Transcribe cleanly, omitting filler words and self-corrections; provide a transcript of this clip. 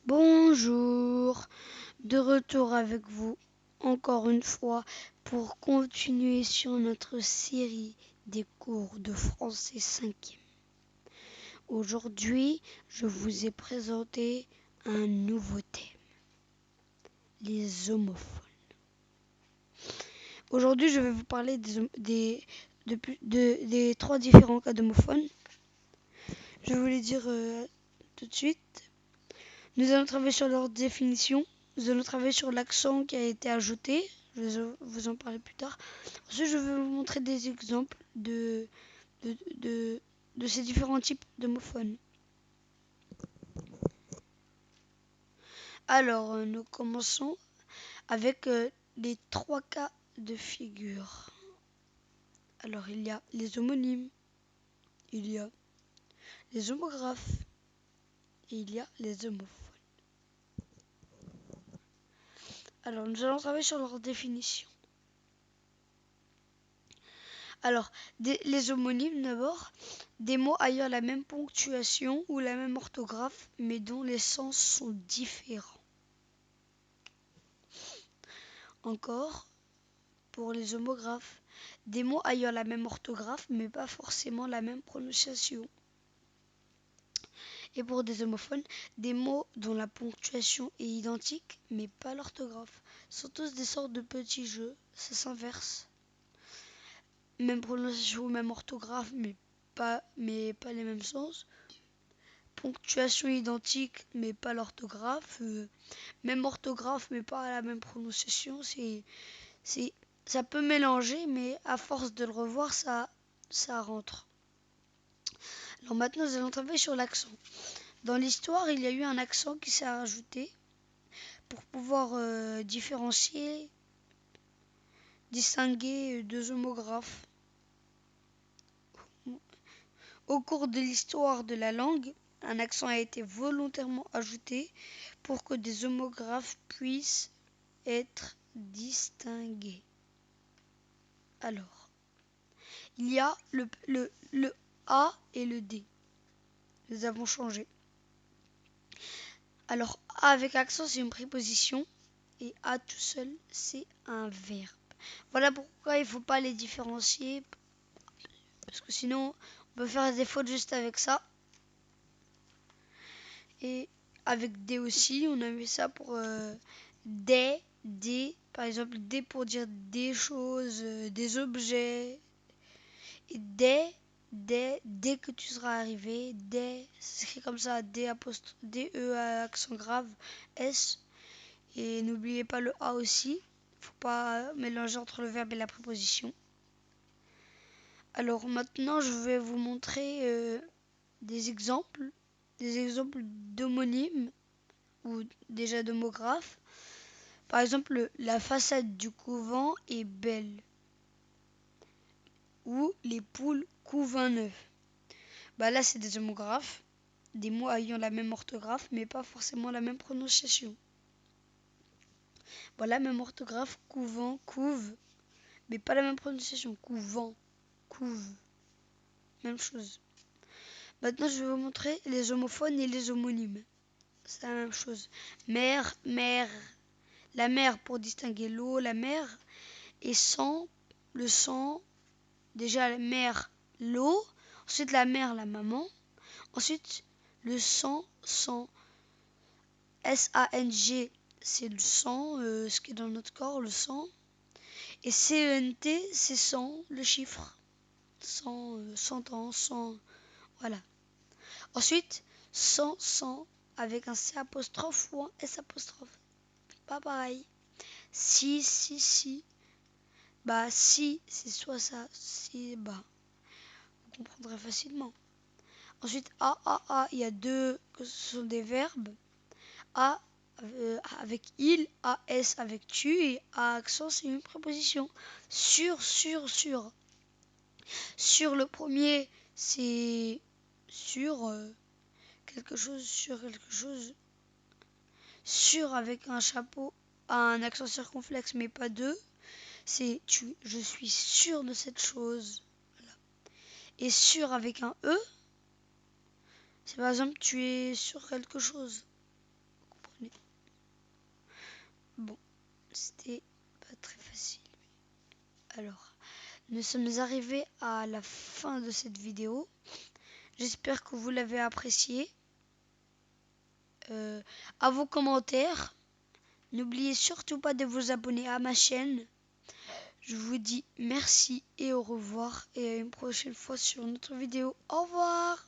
Bonjour, de retour avec vous encore une fois pour continuer sur notre série des cours de français 5e. Aujourd'hui, je vous ai présenté un nouveau thème, les homophones. Aujourd'hui, je vais vous parler des trois différents cas d'homophones. Je vais vous les dire tout de suite. Nous allons travailler sur leur définition. Nous allons travailler sur l'accent qui a été ajouté. Je vais vous en parler plus tard. Ensuite, je vais vous montrer des exemples de, de, de ces différents types d'homophones. Alors, nous commençons avec les trois cas de figure. Alors, il y a les homonymes, il y a les homographes et il y a les homophones. Alors, nous allons travailler sur leur définition. Alors, les homonymes d'abord, des mots ayant la même ponctuation ou la même orthographe, mais dont les sens sont différents. Encore, pour les homographes, des mots ayant la même orthographe, mais pas forcément la même prononciation. Et pour des homophones, des mots dont la ponctuation est identique, mais pas l'orthographe. Ce sont tous des sortes de petits jeux, ça s'inverse. Même prononciation, même orthographe, mais pas les mêmes sens. Ponctuation identique, mais pas l'orthographe. Même orthographe, mais pas la même prononciation. Ça peut mélanger, mais à force de le revoir, ça rentre. Alors maintenant, nous allons travailler sur l'accent. Dans l'histoire, il y a eu un accent qui s'est rajouté pour pouvoir distinguer deux homographes. Au cours de l'histoire de la langue, un accent a été volontairement ajouté pour que des homographes puissent être distingués. Alors, il y a le A et le D. Nous avons changé. Alors, A avec accent, c'est une préposition et A tout seul, c'est un verbe. Voilà pourquoi il ne faut pas les différencier parce que sinon, on peut faire des fautes juste avec ça. Et avec D aussi, on a mis ça pour des, par exemple des pour dire des choses, des objets. Et dès que tu seras arrivé, c'est écrit comme ça, D-E accent grave, S. Et n'oubliez pas le A aussi, faut pas mélanger entre le verbe et la préposition. Alors maintenant, je vais vous montrer des exemples d'homonymes ou déjà d'homographes. Par exemple, la façade du couvent est belle. Ou les poules couvent un œuf. Bah là, c'est des homographes, des mots ayant la même orthographe, mais pas forcément la même prononciation. Voilà, même orthographe, couvent, couve, mais pas la même prononciation. Couvent, couve, même chose. Maintenant, je vais vous montrer les homophones et les homonymes. C'est la même chose. Mère, mère. La mer pour distinguer l'eau, la mer. Et sang, le sang. Déjà la mer, l'eau. Ensuite la mère, la maman. Ensuite le sang, sang. S-A-N-G, c'est le sang, ce qui est dans notre corps, le sang. Et C-E-N-T, c'est 100, le chiffre. 100, 100 ans, 100. Voilà. Ensuite, 100, 100, avec un C apostrophe ou un S apostrophe. Pas pareil. Si, si, si. Bah, si, c'est soit ça, si, bah. Vous comprendrez facilement. Ensuite, A, il y a deux, ce sont des verbes. A avec il, AS avec tu et A accent, c'est une préposition. Sur, sur, sur. Sur le premier, c'est sur quelque chose, sur quelque chose. Sur avec un chapeau, un accent circonflexe, mais pas deux. C'est tu, je suis sûr de cette chose. Voilà. Et sur avec un E, c'est par exemple tu es sur quelque chose. Vous Bon, c'était pas très facile. Alors, nous sommes arrivés à la fin de cette vidéo. J'espère que vous l'avez appréciée. À vos commentaires. N'oubliez surtout pas de vous abonner à ma chaîne. Je vous dis merci et au revoir et à une prochaine fois sur notre vidéo. Au revoir!